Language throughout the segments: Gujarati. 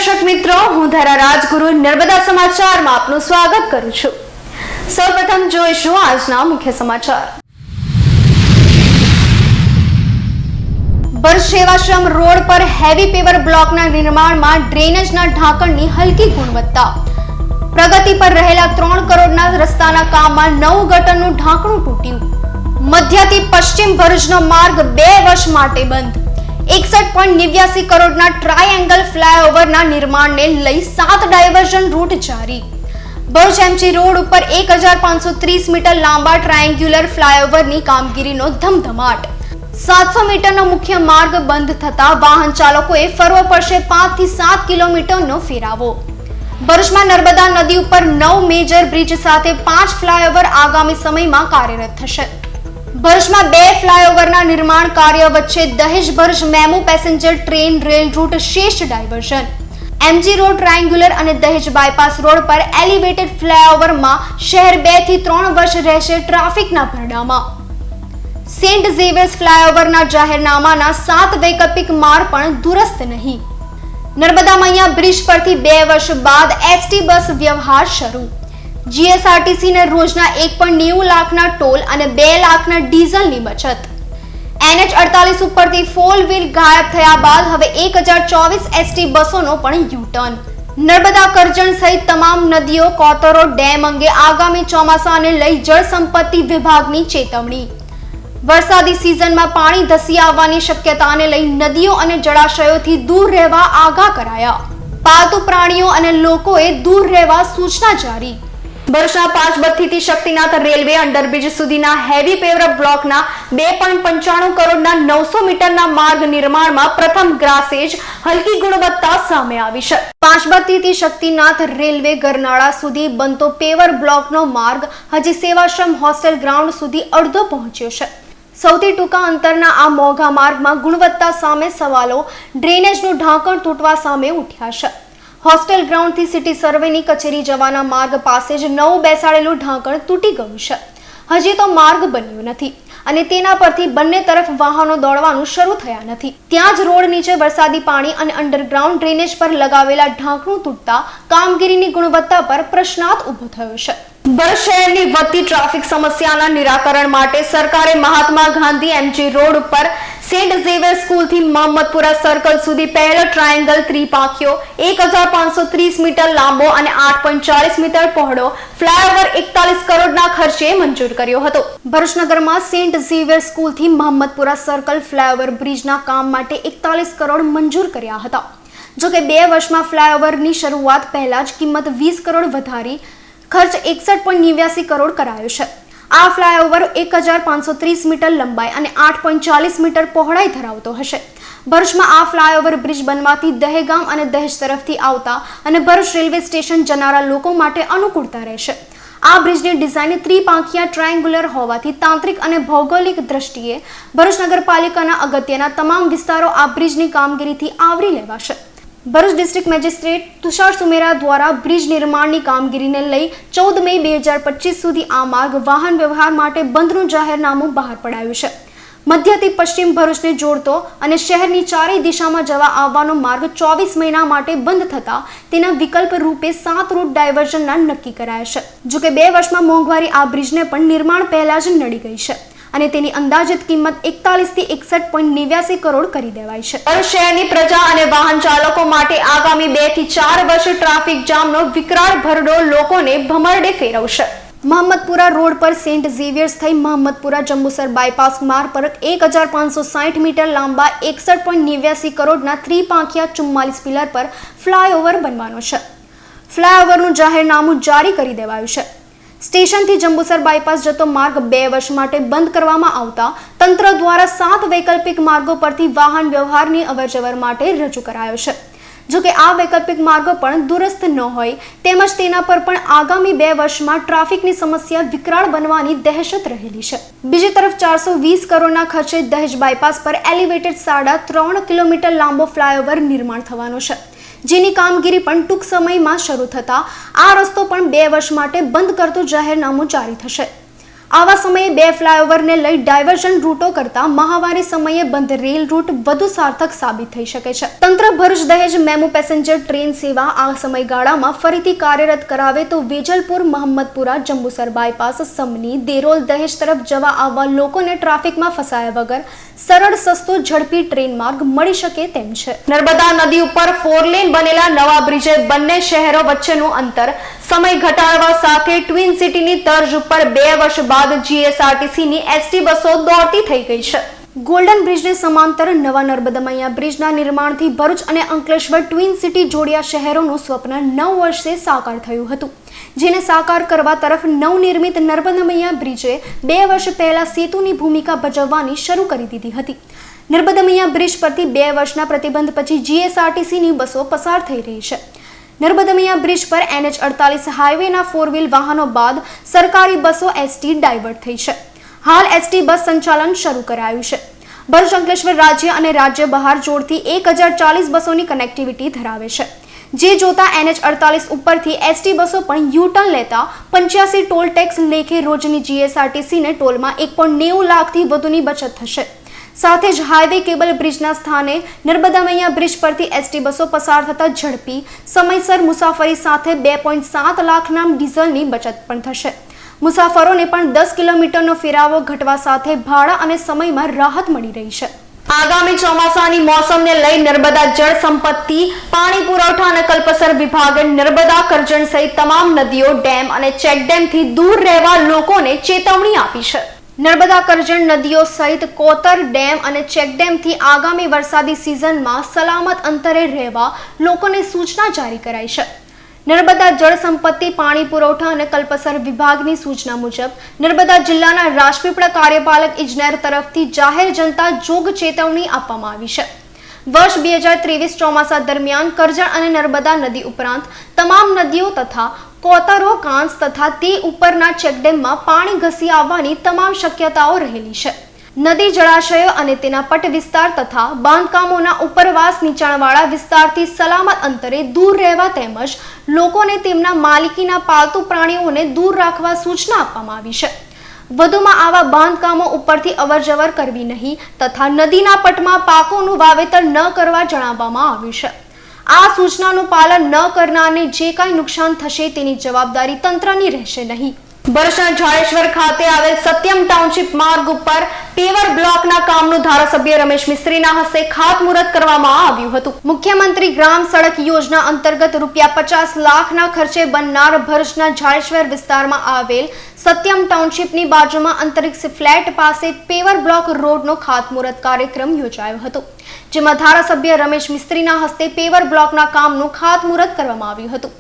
દર્શક મિત્રો, હું ધરા રાજગુરુ નર્મદા સમાચારમાં આપનું સ્વાગત કરું છું। સૌપ્રથમ જોઈશું આજના મુખ્ય સમાચાર। ભરૂચ સેવાશ્રમ રોડ પર હેવી પેવર બ્લોકના નિર્માણમાં ડ્રેનેજના ઢાંકણની હલકી ગુણવત્તા। પ્રગતિ પર રહેલા 3 કરોડના રસ્તાના કામમાં 9 ગટરનું ઢાંકણું તૂટ્યું। મધ્યથી પશ્ચિમ ભરૂચનો માર્ગ 2 વર્ષ માટે બંધ। 61.89 કરોડના ટ્રાયેંગલ ફ્લાયઓવરના નિર્માણને લઈ 7 ડાયવર્ઝન રૂટ જારી। ભરૂચ એમજી રોડ ઉપર 1530 મીટર લાંબા ટ્રાયેંગ્યુલર ફ્લાયઓવરની કામગીરીનો ધમધમાટ। 700 મીટરનો મુખ્ય માર્ગ બંધ થતા વાહન ચાલકોએ ફરવો પડશે 5 થી 7 કિલોમીટરનો ફેરાવો। ભરૂચમાં નર્મદા નદી ઉપર 9 મેજર બ્રિજ સાથે 5 ફ્લાયઓવર આગામી સમયમાં કાર્યરત થશે। ભરૂચમાં 2 ફ્લાયઓવરના નિર્માણ કાર્ય વચ્ચે Dahej Bharuch MEMU passenger train rail route શ્રેષ્ઠ ડાયવર્ઝન। એમજી રોડ ટ્રાયેંગ્યુલર અને દહેજ બાયપાસ રોડ પર એલિવેટેડ ફ્લાયઓવરમાં શહેર 2 થી 3 વર્ષ રહેશે ટ્રાફિકના ભરડામાં। સેન્ટ ઝેવિયર્સ ફ્લાયઓવરના જાહેરનામાના 7 વૈકલ્પિક માર્ગ પણ દુરસ્ત નહીં। નર્મદા મૈયા બ્રિજ પરથી 2 વર્ષ બાદ એસટી બસ વ્યવહાર શરૂ। જીએસઆરટીસી ને રોજના 1.90 લાખના ટોલ અને 2 લાખના ડીઝલની બચત। NH 48 ઉપરથી 4 વ્હીલ ગાયબ થયા બાદ હવે 1024 એસટી બસોનો પણ યુટર્ન। નર્મદા કરજણ સહિત તમામ નદીઓ કોતરો ડેમ અંગે આગામી ચોમાસાને લઈ જળ સંપત્તિ વિભાગની ચેતવણી। વરસાદી સિઝનમાં પાણી ધસી આવવાની શક્યતાને લઈ નદીઓ અને જળાશયોથી દૂર રહેવા આગાહ કરાયા। પાલતુ પ્રાણીઓ અને લોકોએ દૂર રહેવા સૂચના જારી। ભરૂચના 5 બત્તીથી શક્તિનાથ રેલવે અંડરબ્રિજ સુધીના હેવી પેવર બ્લોકના 2.95 કરોડના 900 મીટરના માર્ગ નિર્માણમાં પ્રથમ ગ્રાસેજ હલકી ગુણવત્તા સામે આવી છે। 5 બત્તીથી શક્તિનાથ રેલવે ગરનાળા સુધી બનતો પેવર બ્લોકનો માર્ગ હજી સેવાશ્રમ હોસ્ટેલ ગ્રાઉન્ડ સુધી અડધો પહોંચ્યો છે। સૌથી ટૂંકા અંતરના આ મોંઘા માર્ગમાં ગુણવત્તા સામે સવાલો ડ્રેનેજનું ઢાંકણ તૂટવા સામે ઉઠ્યા છે। હોસ્ટેલ ગ્રાઉન્ડથી સિટી સર્વેની કચેરી જવાના માર્ગ પાસે જ નવું બેસાડેલું ઢાંકણ તૂટી ગયું છે। હજી તો માર્ગ બન્યો નથી અને તેના પરથી બંને તરફ વાહનો દોડવાનું શરૂ થયા નથી। ત્યાં જ રોડ નીચે વરસાદી પાણી અને અંડરગ્રાઉન્ડ ડ્રેનેજ પર લગાવેલા ઢાંકણું તૂટતા કામગીરીની ગુણવત્તા પર પ્રશ્નાર્થ ઊભો થયો છે। ભરૂચ શહેરની વધતી ટ્રાફિક સમસ્યાના નિરાકરણ માટે સરકારે મહાત્મા ગાંધી એમજી રોડ ઉપર સેન્ટ ઝેવિયર સ્કૂલથી મહમ્મદપુરા સર્કલ સુધી પહેલો ટ્રાયેંગલ ત્રિપાંખીયો 1530 મીટર લાંબો અને 8.40 મીટર પહોળો ફ્લાયઓવર 41 કરોડના ખર્ચે મંજૂર કર્યો હતો। ભરૂચ નગરમાં Saint Xavier સ્કૂલથી Mahammadpura circle flyover બ્રિજના કામ માટે 41 કરોડ મંજૂર કર્યા હતા। જો કે 2 વર્ષમાં ફ્લાયઓવરની શરૂઆત પહેલા જ કિંમત 20 કરોડ વધારી ખર્ચ 61.89 કરોડ કરાયો છે। આ ફ્લાયઓવર 1530 મીટર લંબાઈ અને 8.40 મીટર પહોળાઈ ધરાવતો હશે। ભરૂચમાં આ ફ્લાયઓવર બ્રિજ બનવાથી દહેગામ અને દહેજ તરફથી આવતા અને ભરૂચ રેલવે સ્ટેશન જનારા લોકો માટે અનુકૂળતા રહેશે। આ બ્રિજની ડિઝાઇન ત્રિપાંખિયા ટ્રાયેંગ્યુલર હોવાથી તાંત્રિક અને ભૌગોલિક દ્રષ્ટિએ ભરૂચ નગરપાલિકાના અગત્યના તમામ વિસ્તારો આ બ્રિજની કામગીરીથી આવરી લેવાશે। ભરૂચ ડિસ્ટ્રિક્ટ મેજિસ્ટ્રેટ તુષાર સુમેરા દ્વારા બ્રિજ નિર્માણની કામગીરીને લઈ 14 મે 2025 સુધી આ માર્ગ વાહન વ્યવહાર માટે બંધનું જાહેરનામું બહાર પડાયું છે। મધ્યથી પશ્ચિમ ભરૂચને જોડતો અને શહેરની ચારેય દિશામાં જવા આવવાનો માર્ગ 24 મહિના માટે બંધ થતા તેના વિકલ્પ રૂપે 7 રૂટ ડાયવર્ઝનના નક્કી કરાયા છે। જો કે 2 વર્ષમાં મોંઘવારી આ બ્રિજને પણ નિર્માણ પહેલા જ નડી ગઈ છે અને તેની અંદાજિત કિંમત 41 થી 61.89 કરોડ કરી દેવાય છે। ભરૂચ શહેરની પ્રજા અને વાહન ચાલકો માટે આગામી 2 થી 4 વર્ષ ટ્રાફિક જામનો વિકરાળ ભરડો લોકોને ભમરડે ફેરવશે। મહમ્મદપુરા રોડ પર સેન્ટ ઝેવિયર્સ થઈ મહમ્મદપુરા જંબુસર બાયપાસ માર્ગ પર 1560 મીટર લાંબા 61.89 કરોડના ત્રિપાંખિયા 44 પિલર પર ફ્લાયઓવર બનવાનો છે। ફ્લાયઓવરનું જાહેરનામું જારી કરી દેવાયું છે। સ્ટેશનથી જંબુસર બાયપાસ જતો માર્ગ 2 વર્ષ માટે બંધ કરવામાં આવતા તંત્ર દ્વારા 7 વૈકલ્પિક માર્ગો પરથી વાહન વ્યવહારની અવરજવર માટે રજૂ કરાયો છે। જો કે આ વૈકલ્પિક માર્ગો પણ દુરસ્ત ન હોય તેમજ તેના પર પણ આગામી 2 વર્ષમાં ટ્રાફિકની સમસ્યા વિકરાળ બનવાની દહેશત રહેલી છે। બીજી તરફ 420 કરોડના ખર્ચે દહેજ બાયપાસ પર એલિવેટેડ 3.5 કિલોમીટર લાંબો ફ્લાયઓવર નિર્માણ થવાનો છે, જેની કામગીરી પણ ટૂંક સમયમાં શરૂ થતા આ રસ્તો પણ 2 વર્ષ માટે બંધ કરતું જાહેરનામું જારી થશે। આવા સમયે બે ફ્લાયઓવરને લઈ ડાયવર્ઝન રૂટો કરતા મહામારી સમયે બંધ રેલ રૂટ વધુ સાર્થક સાબિત થઈ શકે છે. તંત્ર ભરૂચ દહેજ મેમુ પેસેન્જર ટ્રેન સેવા આ સમયગાળામાં ફરીથી કાર્યરત કરાવે તો વેજલપુર, મહમ્મદપુરા, જંબુસર બાયપાસ, સમની, દેરોલ, દહેજ તરફ જવા આવવા લોકોને ટ્રાફિકમાં ફસાયા વગર સરળ, સસ્તો, ઝડપી ટ્રેન માર્ગ મળી શકે તેમ છે. નર્મદા નદી ઉપર 4 લેન બનેલા નવા બ્રિજે બંને શહેરો વચ્ચેનું અંતર સમય ઘટાડવા સાથે ટ્વિન સિટીની તર્જ ઉપર 2 વર્ષ બાદ જીએસઆરટીસીની એસટી બસો દોડતી થઈ ગઈ છે. ગોલ્ડન બ્રિજને સમાંતર નવા નર્મદા મૈયા બ્રિજના નિર્માણથી ભરૂચ અને અંકલેશ્વર ટ્વિન સિટી જોડિયા શહેરોનું સ્વપ્ન 9 વર્ષે સાકાર થયું હતું, જેને સાકાર કરવા તરફ નવનિર્મિત નર્મદા મૈયા બ્રિજે 2 વર્ષ પહેલા સેતુની ભૂમિકા ભજવવાની શરૂ કરી દીધી હતી. નર્મદા મૈયા બ્રિજ પરથી 2 વર્ષના પ્રતિબંધ પછી જીએસઆરટીસીની બસો પસાર થઈ રહી છે. નર્મદા મૈયા બ્રિજ પર NH48 હાઈવેના 4 વ્હીલ વાહનો બાદ સરકારી બસો એસટી ડાયવર્ટ થઈ છે. હાલ એસટી બસ સંચાલન શરૂ કરાયું છે. ભરૂચ અંકલેશ્વર રાજ્ય અને રાજ્ય બહાર જોડતી 1040 બસોની કનેક્ટિવિટી ધરાવે છે, જે જોતા NH48 ઉપરથી એસટી બસો પણ યુટર્ન લેતા 85 ટોલ ટેક્સ લેખે રોજની જીએસઆરટીસીને ટોલમાં 1.90 લાખથી વધુની બચત થશે. સાથે જ હાઈવે કેબલ બ્રિજના સ્થાને નર્મદા મૈયા બ્રિજ પરથી એસટી બસો પસાર થતા ઝડપી, સમયસર મુસાફરી સાથે 2.7 લાખના ડીઝલની બચત પણ થશે. મુસાફરોને પણ 10 કિલોમીટરનો ફેરાવો ઘટવા સાથે ભાડા અને સમયમાં રાહત મળી રહી છે. આગામી ચોમાસાની મોસમને લઈ નર્મદા જળ સંપત્તિ, પાણી પુરવઠા અને કલ્પસર વિભાગે નર્મદા, કરજણ સહિત તમામ નદીઓ, ડેમ અને ચેકડેમથી દૂર રહેવા લોકોને ચેતવણી આપી છે. નર્મદા, કરજણ નદીઓ સહિત કોતર ડેમ અને ચેકડેમથી આગામી વરસાદી સિઝનમાં સલામત અંતરે રહેવા લોકોને સૂચના જારી કરાઈ છે. નર્મદા જળ સંપત્તિ, પાણી પુરવઠા અને કલ્પસર વિભાગની સૂચના મુજબ નર્મદા જિલ્લાના રાજપીપળા કાર્યપાલક ઇજનેર તરફથી જાહેર જનતા જોગ ચેતવણી આપવામાં આવી છે. વર્ષ 2023 ચોમાસા દરમિયાન કરજણ અને નર્મદા નદી ઉપરાંત તમામ નદીઓ તથા કોતરો, કાંસ તથા તે ઉપરના ચેકડેમમાં પાણી ઘસી આવવાની તમામ શક્યતાઓ રહેલી છે. નદી, જળાશયો અને તેના પટ વિસ્તાર તથા બાંધકામોના ઉપરવાસ નીચાણવાળા વિસ્તારથી સલામત અંતરે દૂર રહેવા તેમજ લોકોને તેમના માલિકીના પાલતુ પ્રાણીઓને દૂર રાખવા સૂચના આપવામાં આવી છે. વધુમાં આવા બાંધકામો ઉપરથી અવરજવર કરવી નહીં તથા નદીના પટમાં પાકોનું વાવેતર ન કરવા જણાવવામાં આવ્યું છે. આ સૂચનાનું પાલન ન કરનારને જે કાંઈ નુકસાન થશે તેની જવાબદારી તંત્રની રહેશે નહીં. ભરૂચના ઝાડેશ્વર ખાતે આવેલ સત્યમ ટાઉનશીપ માર્ગ ઉપર પેવર બ્લોકના કામનું ધારાસભ્ય રમેશ મિસ્ત્રીના હસ્તે ખાતમુહૂર્ત કરવામાં આવ્યું હતું. મુખ્યમંત્રી ગ્રામ સડક યોજના અંતર્ગત ₹50 લાખના ખર્ચે બનનાર ભરૂચના ઝાડેશ્વર વિસ્તારમાં આવેલ સત્યમ ટાઉનશીપની બાજુમાં અંતરિક્ષ ફ્લેટ પાસે પેવર બ્લોક રોડનો ખાતમુહૂર્ત કાર્યક્રમ યોજાયો હતો, જેમાં ધારાસભ્ય રમેશ મિસ્ત્રીના હસ્તે પેવર બ્લોકના કામનું ખાતમુહૂર્ત કરવામાં આવ્યું હતું.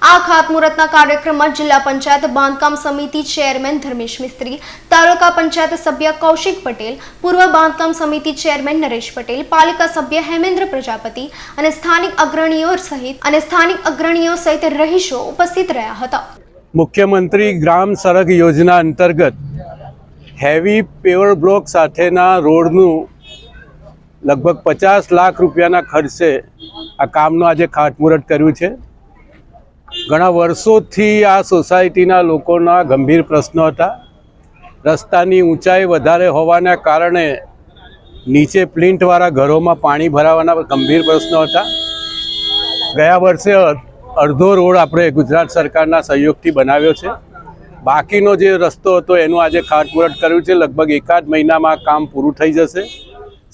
આ ખાતમુહૂર્તના કાર્યક્રમમાં જિલ્લા પંચાયત બાંધકામ સમિતિ ચેરમેન ધર્મેશ મિસ્ત્રી, તાલુકા પંચાયત સભ્ય કૌશિક પટેલ, પૂર્વ બાંધકામ સમિતિ ચેરમેન નરેશ પટેલ, પાલિકા સભ્ય હેમેન્દ્ર પ્રજાપતિ અને સ્થાનિક અગ્રણીઓ સહિત રહીશો ઉપસ્થિત રહ્યા હતા. મુખ્યમંત્રી ગ્રામ સડક યોજના અંતર્ગત હેવી પેવર બ્લોક સાથેના રોડનું લગભગ 50 લાખ રૂપિયાના ખર્ચે આ કામનું આજે ખાતમુહૂર્ત કર્યું છે. ઘણા વર્ષોથી આ સોસાયટીના લોકોના ગંભીર પ્રશ્નો હતા. રસ્તાની ઊંચાઈ વધારે હોવાના કારણે નીચે પ્લિન્થવાળા ઘરોમાં પાણી ભરાવાના ગંભીર પ્રશ્નો હતા. ગયા વર્ષે અડધો રોડ આપણે ગુજરાત સરકારના સહયોગથી બનાવ્યો છે. બાકીનો જે રસ્તો હતો એનું આજે ખાતમુહૂર્ત કર્યું છે. લગભગ 1-8 મહિનામાં આ કામ પૂરું થઈ જશે.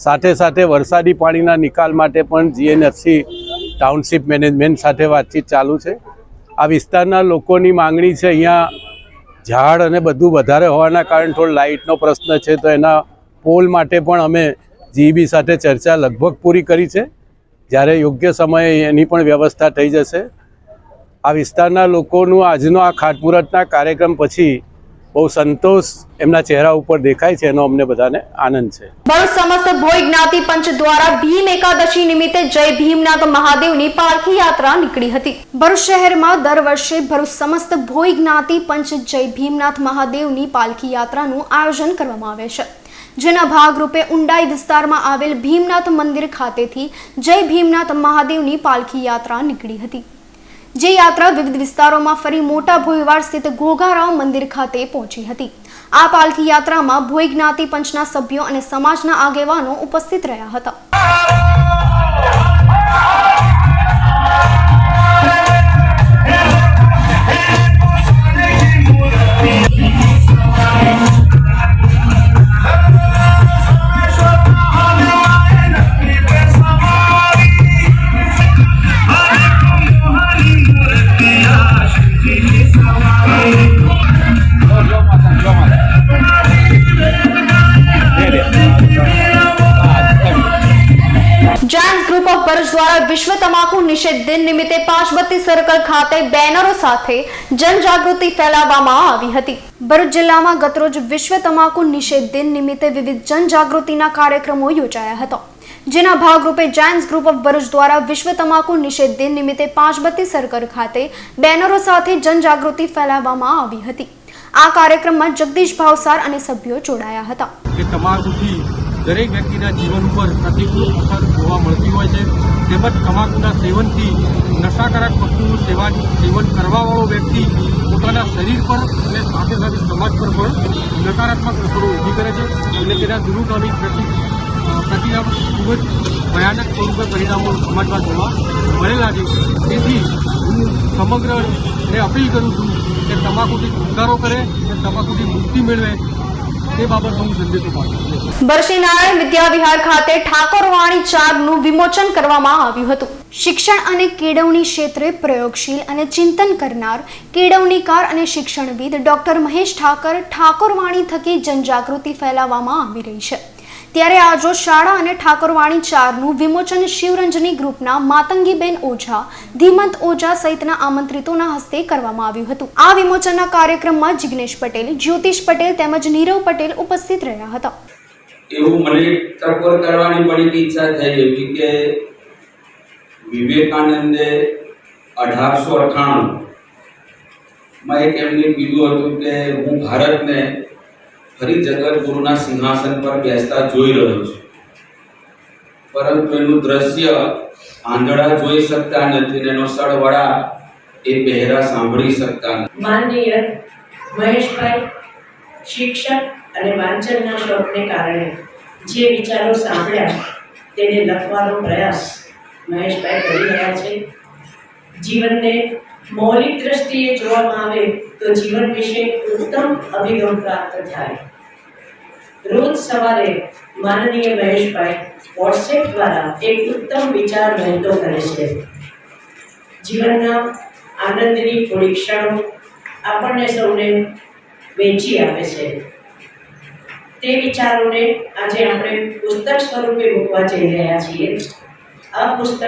સાથે સાથે વરસાદી પાણીના નિકાલ માટે પણ GNFC ટાઉનશીપ મેનેજમેન્ટ સાથે વાતચીત ચાલુ છે. આ વિસ્તારના લોકોની માંગણી છે, અહીંયા ઝાડ અને બધું વધારે હોવાના કારણે થોડો લાઇટનો પ્રશ્ન છે, તો એના પોલ માટે પણ અમે GEB સાથે ચર્ચા લગભગ પૂરી કરી છે. જ્યારે યોગ્ય સમયે એની પણ વ્યવસ્થા થઈ જશે. આ વિસ્તારના લોકોનું આજનો આ ખાતમુહૂર્તના કાર્યક્રમ પછી બહુ સંતોષ એમના ચહેરા ઉપર દેખાય છે, એનો અમને બધાને આનંદ છે. ભરૂચ સમસ્ત ભોઈ જ્ઞાતિ પંચ દ્વારા ભીમ એકાદશી નિમિત્તે જય ભીમનાથ મહાદેવની પાલખી યાત્રા નીકળી હતી. ભરૂચ શહેરમાં દર વર્ષે ભરૂચ સમસ્ત ભોઈ જ્ઞાતિ પંચ જય ભીમનાથ મહાદેવની પાલખી યાત્રાનું આયોજન કરવામાં આવે છે, જેના ભાગરૂપે ઉંડાઈ વિસ્તારમાં આવેલ ભીમનાથ મંદિર ખાતેથી જય ભીમનાથ મહાદેવની પાલખી યાત્રા નીકળી હતી. જે યાત્રા વિવિધ વિસ્તારોમાં ફરી મોટા ભોયવાડ સ્થિત ઘોઘારાવ મંદિર ખાતે પહોંચી હતી. આ પાલખી યાત્રામાં ભોઈ જ્ઞાતિ પંચના સભ્યો અને સમાજના આગેવાનો ઉપસ્થિત રહ્યા હતા. જાયન્ટ્સ ગ્રુપ ઓફ ભરૂચ દ્વારા વિશ્વ તમાકુ નિષેધ દિન નિમિત્તે પાંચબત્તી સર્કલ ખાતે બેનરો સાથે જનજાગૃતિ ફેલાવવામાં આવી હતી. ભરૂચ જિલ્લામાં ગતરોજ વિશ્વ તમાકુ નિષેધ દિન નિમિત્તે વિવિધ જનજાગૃતિના કાર્યક્રમો યોજાયા હતા. જેના ભાગરૂપે જાયન્ટ્સ ગ્રુપ ઓફ ભરૂચ દ્વારા વિશ્વ તમાકુ નિષેધ દિન નિમિત્તે પાંચબત્તી સર્કલ ખાતે બેનરો સાથે જનજાગૃતિ ફેલાવવામાં આવી હતી. આ કાર્યક્રમમાં જગદીશ ભાવસાર અને સભ્યો જોડાયા હતા. તમાકુથી દરેક વ્યક્તિના જીવન ઉપર પ્રતિકૂળ અસર જોવા મળતી હોય છે. તેમજ તમાકુના સેવનથી નશાકારક વસ્તુનું સેવન કરવાવાળો વ્યક્તિ પોતાના શરીર પર અને સાથે સાથે સમાજ પર પણ નકારાત્મક અસરો ઊભી કરે છે. એટલે તેના દૂરગામી પ્રતિનામ ખૂબ જ ભયાનક સ્વરૂપે પરિણામો સમાજમાં જોવા મળેલા છે. તેથી હું સમગ્રને અપીલ કરું છું કે તમાકુથી છુટકારો કરે અને તમાકુથી મુક્તિ મેળવે તે બાબતનો હું સંદેશો પાઠવું છું. બરસી નારાયણ વિદ્યા વિહાર ખાતે ઠાકોરવાણી ચારનું વિમોચન કરવામાં આવ્યું હતું. શિક્ષણ અને કેળવણી ક્ષેત્રે પ્રયોગશીલ અને ચિંતન કરનાર કેળવણીકાર અને શિક્ષણવિદ ડોક્ટર મહેશ ઠાકોરવાણી થકી જનજાગૃતિ ફેલાવવામાં આવી રહી છે. ત્યારે આજો શાળા અને ઠાકોરવાણી ચારનું વિમોચન શિવરંજની ગ્રુપના માતંગીબેન ઓઝા, ધીમંત ઓઝા સહિતના આમંત્રિતોના હસ્તે કરવામાં આવ્યું હતું. આ વિમોચનના કાર્યક્રમમાં જિગ્નેશ પટેલ, જ્યોતિષ પટેલ તેમજ નીરવ પટેલ ઉપસ્થિત રહ્યા હતા. એવું મને ટકોર કરવાની પણ ઈચ્છા થઈ હતી કે વિવેકાનંદે 1898 માં એક એમને કીધું હતું કે હું ભારતને ફરી જગતગુરુના સિંહાસન પર બેસતા જોઈ રહ્યો છું, પરંતુ એનું દ્રશ્ય આંધળા જોઈ શકતા નથી અને એનો સળવળા એ બહેરા સાંભળી શકતા નથી. માનનીય મહેશભાઈ શિક્ષક અને વાંચનના શોખને કારણે જે વિચારો સાંભળ્યા તેને લખવાનો પ્રયાસ મહેશભાઈ કરી રહ્યા છે. જીવનને મૌલિક દ્રષ્ટિએ જોવામાં આવે તો જીવન વિશે ઉત્તમ અભિગમ પ્રાપ્ત થાય. રોજ સવારે માનનીય મહેશભાઈ વોટ્સએપ દ્વારા એક ઉત્તમ વિચાર વહેતો કરે છે. જીવનના આનંદની થોડી ક્ષણો આપણને સૌને વહેંચી આપે છે. તે વિચારોને આજે આપણે પુસ્તક સ્વરૂપે મૂકવા જઈ રહ્યા છીએ. આ પુસ્તક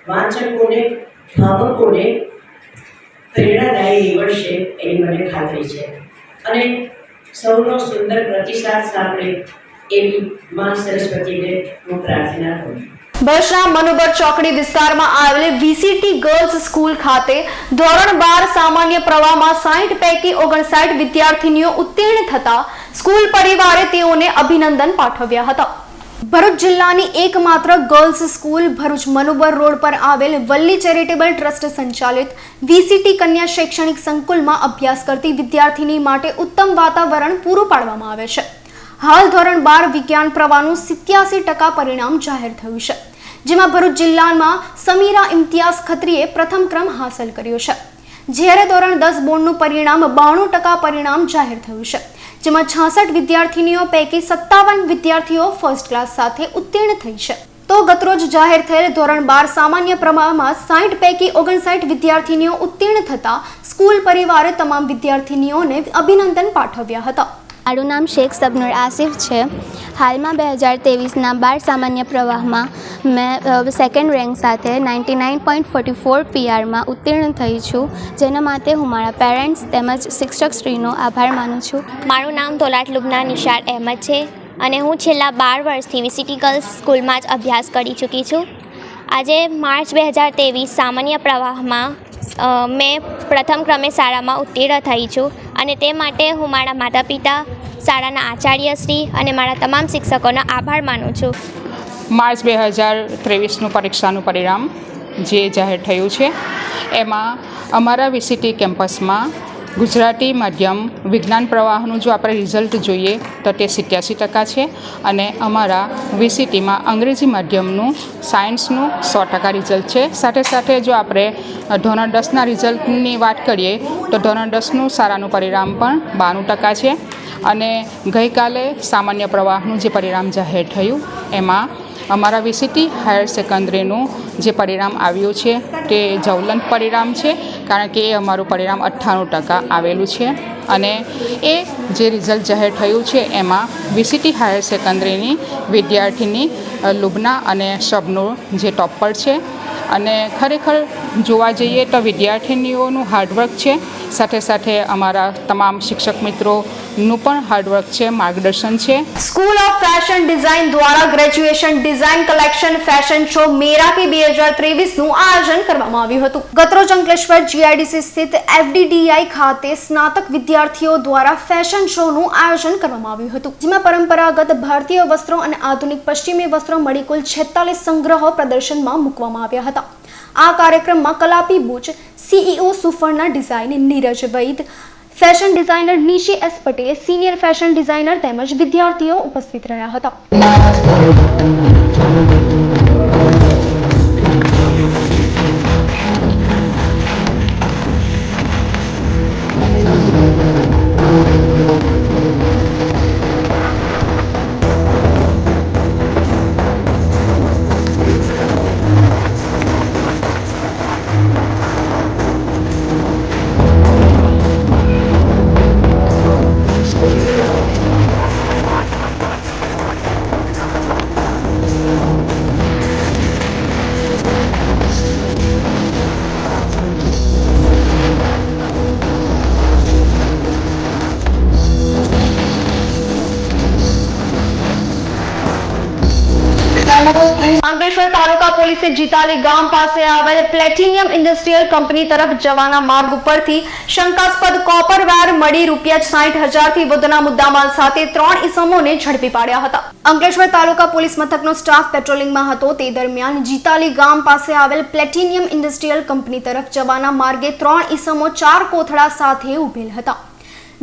વાંચકોને, ભાવકોને પ્રેરણાદાયી નીવડશે એની મને ખાતરી છે અને સૌનો સુંદર પ્રતિસાદ સાંભળે એવી મા સરસ્વતીને હું પ્રાર્થના કરું. ભરૂચના મનુબર ચોકડી વિસ્તારમાં આવેલી VCT ગર્લ્સ સ્કૂલ ખાતે ધોરણ 12 સામાન્ય પ્રવાહમાં 60 પૈકી 59 વિદ્યાર્થીનીઓ ઉત્તીર્ણ થતા સ્કૂલ પરિવારે તેઓને અભિનંદન પાઠવ્યા હતા. ભરૂચ જિલ્લાની એકમાત્ર girls school Bharuch Manubar road પર આવેલ વલ્લી ચેરિટેબલ ટ્રસ્ટ સંચાલિત VCT કન્યા શૈક્ષણિક સંકુલમાં અભ્યાસ કરતી વિદ્યાર્થીની માટે ઉત્તમ વાતાવરણ પૂરું પાડવામાં આવે છે. હાલ ધોરણ 12 વિજ્ઞાન પ્રવાહનું 87% પરિણામ જાહેર થયું છે, જેમાં ભરૂચ જિલ્લામાં સમીરા ઇમ્તિયાઝ ખત્રીએ પ્રથમ ક્રમ હાંસલ કર્યો છે. જ્યારે ધોરણ 10 બોર્ડનું પરિણામ 92% પરિણામ જાહેર થયું છે, જેમાં 66 વિદ્યાર્થીનીઓ પૈકી 57 વિદ્યાર્થીઓ ફર્સ્ટ ક્લાસ સાથે ઉત્તીર્ણ થઈ છે. તો ગતરોજ જાહેર થયેલ ધોરણ 12 સામાન્ય પ્રવાહમાં 60 પૈકી 59 વિદ્યાર્થીનીઓ ઉત્તીર્ણ થતા સ્કૂલ પરિવારે તમામ વિદ્યાર્થીનીઓને અભિનંદન પાઠવ્યા હતા. મારું નામ શેખ સબનુર આસિફ છે. હાલમાં 2023ના 12 સામાન્ય પ્રવાહમાં મેં સેકન્ડ રેન્ક સાથે 99.44 PRમાં ઉત્તીર્ણ થઈ છું, જેના માટે હું મારા પેરેન્ટ્સ તેમજ શિક્ષકશ્રીનો આભાર માનું છું. મારું નામ તોલાટ લુબના નિશાર અહેમદ છે અને હું છેલ્લા 12 વર્ષથી VCT ગર્લ્સ સ્કૂલમાં જ અભ્યાસ કરી ચૂકી છું. આજે માર્ચ 2023 સામાન્ય પ્રવાહમાં મેં પ્રથમ ક્રમે શાળામાં ઉત્તીર્ણ થઈ છું અને તે માટે હું મારા માતા પિતા, શાળાના આચાર્યશ્રી અને મારા તમામ શિક્ષકોનો આભાર માનું છું. માર્ચ 2023નું પરીક્ષાનું પરિણામ જે જાહેર થયું છે એમાં અમારા VCT કેમ્પસમાં ગુજરાતી માધ્યમ વિજ્ઞાન પ્રવાહનું જો આપણે રિઝલ્ટ જોઈએ તો તે 87% છે અને અમારા વીસીટીમાં અંગ્રેજી માધ્યમનું સાયન્સનું 100% રિઝલ્ટ છે. સાથે સાથે જો આપણે ધોરણ 10ના રિઝલ્ટની વાત કરીએ તો ધોરણ 10નું સારાનું પરિણામ પણ 92% છે અને ગઈકાલે સામાન્ય પ્રવાહનું જે પરિણામ જાહેર થયું એમાં અમારા વીસીટી હાયર સેકન્ડરીનું જે પરિણામ આવ્યું છે તે જ્વલંત પરિણામ છે, કારણ કે એ અમારું પરિણામ 98% આવેલું છે અને એ જે રિઝલ્ટ જાહેર થયું છે એમાં વીસીટી હાયર સેકન્ડરીની વિદ્યાર્થીની લુબના અને શબનુર જે ટોપર છે અને ખરેખર જોવા જઈએ તો વિદ્યાર્થીનીઓનું હાર્ડવર્ક છે, સાથે સાથે અમારા તમામ શિક્ષક મિત્રોનું પણ હાર્ડવર્ક છે, માર્ગદર્શન છે. સ્કૂલ ઓફ ફેશન ડિઝાઇન દ્વારા graduation design collection fashion show Meraki 2023નું આયોજન કરવામાં આવ્યું હતું. ગતરોજ અંકલેશ્વર જીઆઈડીસી સ્થિત એફડીડીઆઈ ખાતે સ્નાતક વિદ્યાર્થીઓ દ્વારા ફેશન શોનું આયોજન કરવામાં આવ્યું હતું, જેમાં પરંપરાગત ભારતીય વસ્ત્રો અને આધુનિક પશ્ચિમી વસ્ત્રો મળી કુલ 46 સંગ્રહો પ્રદર્શનમાં મૂકવામાં આવ્યા હતા. આ કાર્યક્રમમાં Kalapi Buch, CEO Suparna design, Niraj Vaid, fashion designer Nishi S Patel, senior fashion designer તેમજ વિદ્યાર્થીઓ ઉપસ્થિત રહ્યા હતા. અંકલેશ્વર તાલુકા પોલીસે જીતાલી ગામ પાસે આવેલ પ્લેટિનિયમ ઇન્ડસ્ટ્રીયલ કંપની તરફ જવાના માર્ગ ઉપરથી શંકાસ્પદ કોપર વાયર મળી ₹60,000 થી વધુના મુદ્દામાલ સાથે 3 ઈસમોને ઝડપી પાડ્યા હતા. અંકલેશ્વર તાલુકા પોલીસ મથકનો સ્ટાફ પેટ્રોલિંગમાં હતો તે દરમિયાન જીતાલી ગામ પાસે આવેલ પ્લેટિનિયમ ઇન્ડસ્ટ્રીયલ કંપની તરફ જવાના માર્ગે 3 ઈસમો 4 કોથળા સાથે ઉભેલ હતા,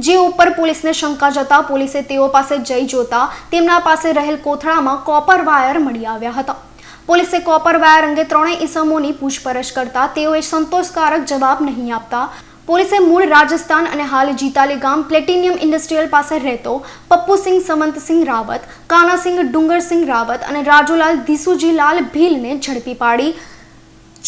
જે ઉપર પોલીસને શંકા જતા પોલીસે તેઓ પાસે જઈ જોતા તેમના પાસે રહેલ કોથળામાં કોપર વાયર મળી આવ્યા હતા. પોલીસે કોપર વાયર અંગે 3 ઈસમોની પૂછપરછ કરતા તેઓએ સંતોષકારક જવાબ નહીં આપતા પોલીસે મૂળ રાજસ્થાન અને હાલ જીતાલી ગામ પ્લેટિનિયમ ઇન્ડસ્ટ્રીયલ પાસે રહેતો પપ્પુસિંહ સમંતસિંહ રાવત, કાનાસિંહ ડુંગરસિંહ રાવત અને રાજુલાલ દિસુજીલાલ ભીલને ઝડપી પાડી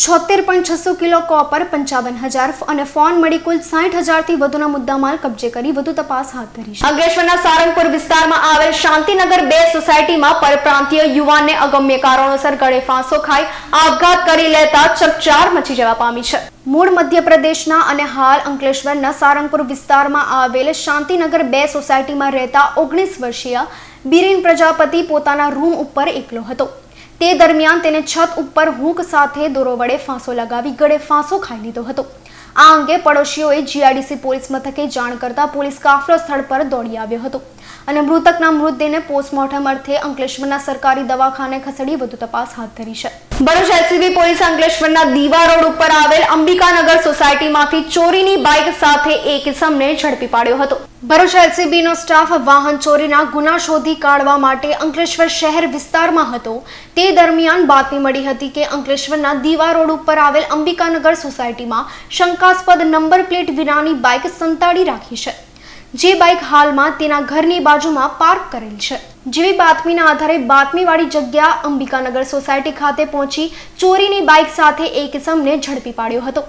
76.600 કિલો કોપર, 55,000 અને ફોન મળી કુલ 60,000 થી વધુના મુદ્દામાલ કબજે કરી વધુ તપાસ હાથ ધરી છે. અંકલેશ્વરના સારંગપુર વિસ્તારમાં આવેલ શાંતિનગર 2 સોસાયટીમાં પરપ્રાંતીય યુવાનને અગમ્ય કારણોસર ગળે ફાંસો ખાઈ આપઘાત કરી લેતા ચકચાર મચી જવા પામી છે. મૂળ મધ્યપ્રદેશના અને હાલ અંકલેશ્વરના સારંગપુર વિસ્તારમાં આવેલ શાંતિનગર 2 સોસાયટીમાં રહેતા 19 વર્ષીય બિરેન પ્રજાપતિ પોતાના રૂમ ઉપર એકલો હતો. તે દરમિયાન તેને છત ઉપર હૂક સાથે દોરો વડે ફાંસો લગાવી ગળે ફાંસો ખાઈ લીધો હતો. આ અંગે પડોશીઓએ જીઆઈડીસી પોલીસ મથકે જાણ કરતા પોલીસ કાફલો સ્થળ પર દોડી આવ્યો હતો અને મૃતકના મૃતદેહને પોસ્ટમોર્ટમ અર્થે અંકલેશ્વરના સરકારી દવાખાને ખસેડી વધુ તપાસ હાથ ધરી છે. ભરૂચ એલસીબી પોલીસે અંકલેશ્વરના દીવા રોડ ઉપર આવેલ અંબિકાનગર સોસાયટીમાંથી ચોરીની બાઇક સાથે એક ઇસમને ઝડપી પાડ્યો હતો. ભરૂચ એલસીબીનો સ્ટાફ વાહન ચોરીના ગુના શોધી કાઢવા માટે અંકલેશ્વર શહેર વિસ્તારમાં હતો તે દરમિયાન બાતમી મળી હતી કે અંકલેશ્વરના દીવા રોડ ઉપર આવેલ અંબિકાનગર સોસાયટીમાં શંકાસ્પદ નંબર પ્લેટ વિનાની બાઇક સંતાડી રાખી છે, જે બાઇક હાલમાં તેના ઘરની બાજુમાં પાર્ક કરેલ છે. જેવી બાતમીના આધારે બાતમીવાળી જગ્યા અંબિકાનગર સોસાયટી ખાતે પહોંચી ચોરીની બાઇક સાથે એક ઇસમને ઝડપી પાડ્યો હતો.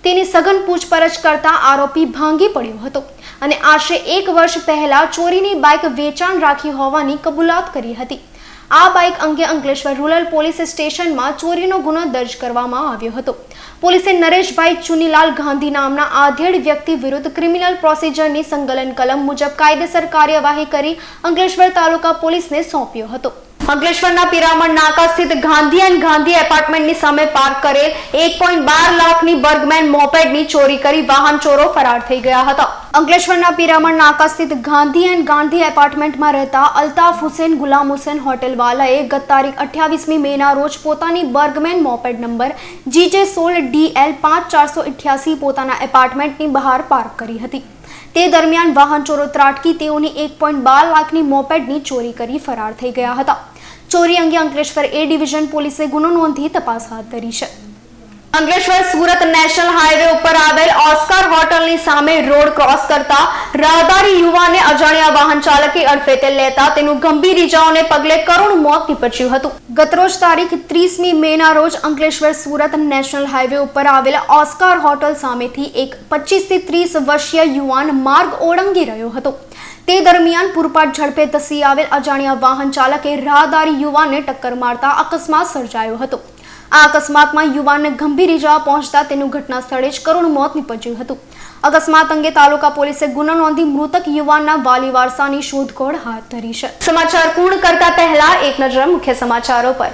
તેની સઘન પૂછપરછ કરતા આરોપી ભાંગી પડ્યો હતો અને આશરે 1 વર્ષ પહેલા ચોરીની બાઇક વેચાણ રાખી હોવાની કબૂલાત કરી હતી. આ બાઇક અંગે અંકલેશ્વર રૂરલ પોલીસ સ્ટેશનમાં ચોરીનો ગુનો દર્જ કરવામાં આવ્યો હતો. પોલીસે નરેશભાઈ ચુનીલાલ ગાંધી નામના આધેડ વ્યક્તિ વિરુદ્ધ ક્રિમિનલ પ્રોસિજરની સંકલન કલમ મુજબ કાયદેસર કાર્યવાહી કરી અંકલેશ્વર તાલુકા પોલીસને સોંપ્યો હતો. અંકલેશ્વરના પિરામણ નાકા સ્થિત ગાંધી એન્ડ ગાંધી એપાર્ટમેન્ટની સામે પાર્ક કરેલ 1.12 લાખની બર્ગમેન મોપેડની ચોરી કરી વાહન ચોરો ફરાર થઈ ગયા હતા. અંકલેશ્વરના પિરામણ નાકા સ્થિત ગાંધી એન્ડ ગાંધી એપાર્ટમેન્ટમાં રહેતા અલ્તાફ હુસેન ગુલામ હુસેન હોટેલવાલાએ ગત તારીખ 28મી મેના રોજ પોતાની બર્ગમેન મોપેડ નંબર GJ16DL 5488 પોતાના એપાર્ટમેન્ટની બહાર પાર્ક કરી હતી. તે દરમિયાન વાહન ચોરો ત્રાટકી તેઓની 1.12 લાખની મોપેડની ચોરી કરી ફરાર થઈ ગયા હતા. ચોરી અંગે અંકલેશ્વર A ડિવિઝન પોલીસે ગુનો નોંધી તપાસ હાથ ધરી છે. અંકલેશ્વર સુરત નેશનલ હાઈવે ઉપર આવેલ ઓસ્કાર હોટલની સામે રોડ ક્રોસ કરતા રાહદારી યુવાને અજાણ્યા વાહન ચાલકે અડફેટે લેતા તેનું ગંભીર ઇજાઓને પગલે કરુણ મોત નીપજ્યું હતું. ગતરોજ તારીખ 30મી મેના રોજ અંકલેશ્વર સુરત નેશનલ હાઈવે ઉપર આવેલ ઓસ્કાર હોટલ સામેથી એક 25 થી 30 વર્ષીય યુવાન માર્ગ ઓળંગી રહ્યો હતો. તે દરમિયાન પૂરપાટ ઝડપે ધસી આવેલ અજાણ્યા વાહન ચાલકે રાહદારી યુવાનને ટક્કર મારતા અકસ્માત સર્જાયો હતો. આ અકસ્માતમાં યુવાનને ગંભીર ઇજા પહોંચતા તેનું ઘટના સ્થળે જ કરુણ મોત નીપજ્યું હતું. અકસ્માત અંગે તાલુકા પોલીસે ગુનો નોંધી મૃતક યુવાનના વાલી વારસાની શોધખોળ હાથ ધરી છે. સમાચાર પૂર્ણ કરતા પહેલા એક નજર મુખ્ય સમાચારો પર.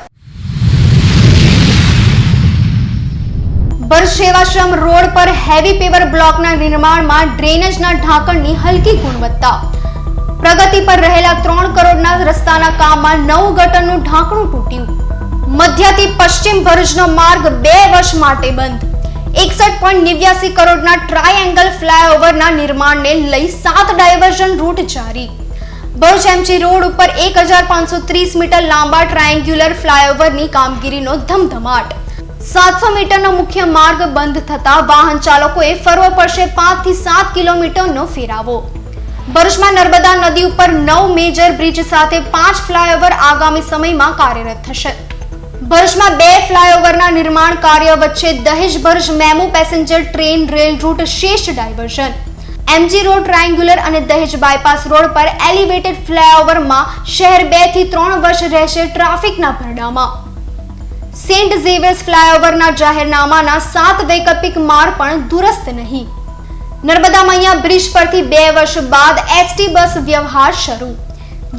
ભરૂચ સેવાશ્રમ રોડ પર હેવી પેવર બ્લોકના નિર્માણમાં ડ્રેનેજના ઢાંકણની હલકી ગુણવત્તા. પ્રગતિ પર રહેલા 3 કરોડના રસ્તાના કામમાં 9 ગટરનું ઢાંકણું તૂટ્યું. મધ્યથી પશ્ચિમ ભરૂચનો માર્ગ 2 વર્ષ માટે બંધ. 61.89 કરોડના ટ્રાયેંગલ ફ્લાયઓવરના નિર્માણને લઈ 7 ડાયવર્ઝન રૂટ જારી. ભરૂચ MG રોડ ઉપર 1530 મીટર લાંબા ટ્રાયેંગ્યુલર ફ્લાયઓવરની કામગીરીનો ધમધમાટ. 700 મીટરનો મુખ્ય માર્ગ બંધ થતા વાહન ચાલકોએ ફરવો પડશે 5 થી 7 કિલોમીટરનો ફેરાવો. ભરૂચમાં નર્મદા નદી ઉપર 9 મેજર બ્રિજ સાથે 5 ફ્લાયઓવર આગામી સમયમાં કાર્યરત થશે. ભરૂચમાં 2 ફ્લાયઓવરના નિર્માણ કાર્ય વચ્ચે Dahej Bharuch MEMU passenger train rail route શ્રેષ્ઠ ડાયવર્ઝન. MG રોડ ટ્રાયેંગ્યુલર અને દહેજ બાયપાસ રોડ પર એલિવેટેડ ફ્લાયઓવરમાં શહેર 2 થી 3 વર્ષ રહેશે ટ્રાફિકના ભરડામાં. સેન્ટ ઝેવિયર્સ ફ્લાયઓવરના જાહેરનામાના 7 વૈકલ્પિક માર્ગ પણ દુરસ્ત નહીં. નર્મદા મૈયા બ્રિજ પરથી 2 વર્ષ બાદ ST બસ વ્યવહાર શરૂ.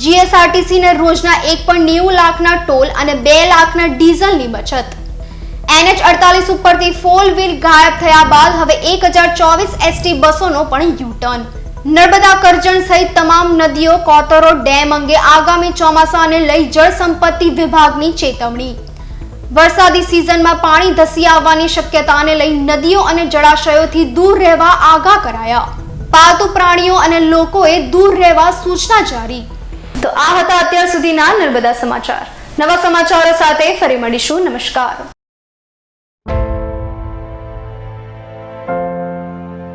GSRTC ને રોજના 1.90 લાખના ટોલ અને 2 લાખના ડીઝલની બચત. NH48 ઉપરથી 4 વ્હીલ ગાયબ થયા બાદ હવે 1024 ST બસોનો પણ યુટર્ન. નર્મદા કરજણ સહિત તમામ નદીઓ કોતરો ડેમ અંગે આગામી ચોમાસાને લઈ જળ સંપત્તિ વિભાગની ચેતવણી. વરસાદી સિઝનમાં પાણી ધસી આવવાની શક્યતાને લઈ નદીઓ અને જળાશયોથી દૂર રહેવા આગાહ કરાયા. પાલતુ પ્રાણીઓ અને લોકોએ દૂર રહેવા સૂચના જારી. તો આ હતા અત્યાર સુધીના નર્મદા સમાચાર. નવા સમાચારો સાથે ફરી મળીશું. નમસ્કાર.